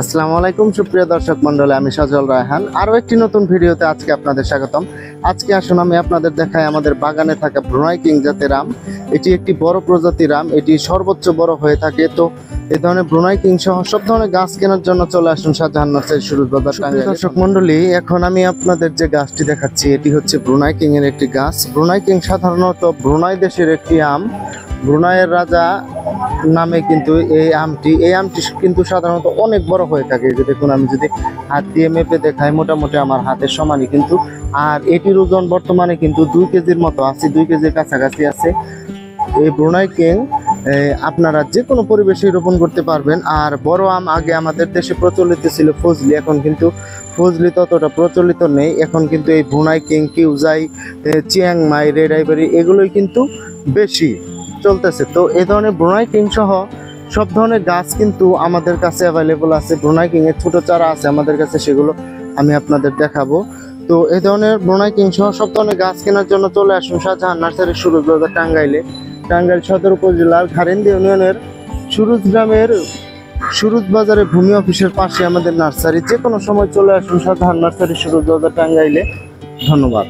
আসসালামু আলাইকুম সুপ্রিয় দর্শক মণ্ডলী, আমি সাজল রায়হান আরও একটি নতুন ভিডিওতে আজকে আপনাদের স্বাগতম। আজকে আসুন আমি আপনাদের দেখাই আমাদের বাগানে থাকা ব্রুনাই কিং জাতের আম। এটি একটি বড় প্রজাতির আম, এটি সর্বোচ্চ বড় হয়ে থাকে। তো এই ধরনের ব্রুনাই কিং সহ সব ধরনের গাছ কেনার জন্য চলে আসুন শাহজাহান নার্সারি সুরুজ বাজার টাঙ্গাইল। দর্শক মণ্ডলী, এখন আমি আপনাদের যে গাছটি দেখাচ্ছি এটি হচ্ছে ব্রুনাই কিং এর একটি গাছ। ব্রুনাই কিং সাধারণত ব্রুনাই দেশের একটি আম। ব্রুনাইয়ের রাজা নামে কিন্তু এই আমটি কিন্তু সাধারণত অনেক বড় হয়ে থাকে। যে দেখুন, আমি যদি হাত দিয়ে মেপে দেখাই, মোটামুটি আমার হাতের সমানই কিন্তু। আর এটির ওজন বর্তমানে কিন্তু 2 কেজির মতো আছে, 2 কেজির কাছাকাছি আছে। এই ব্রুনাই কিং আপনারা যে কোনো পরিবেশে রোপণ করতে পারবেন। আর বড় আম আগে আমাদের দেশে প্রচলিত ছিল ফজলি, এখন কিন্তু ফজলি ততটা প্রচলিত নেই। এখন কিন্তু এই Brunei king, Kiew Sai, Chiang Mai, red ivory এগুলোই কিন্তু বেশি চলতেছে। তো এই ধরনের ব্রুনাই কিং সহ সব ধরনের গাছ কিন্তু আমাদের কাছে অ্যাভেলেবল আছে। ব্রুনাই কিং এর ছোট চারা আছে আমাদের কাছে, সেগুলো আমি আপনাদের দেখাবো। তো এই ধরনের ব্রুনাই কিং সহ সব ধরনের গাছ কেনার জন্য চলে আসুন শাহজাহান নার্সারি সুরুজ বাজার টাঙ্গাইলে। টাঙ্গাইল সদর উপজেলার ঘারেন্দি ইউনিয়নের সুরুজ গ্রামের সুরুজ বাজারে ভূমি অফিসের পাশে আমাদের নার্সারি। যে কোনো সময় চলে আসুন শাহজাহান নার্সারি সুরুজ বাজার টাঙ্গাইলে। ধন্যবাদ।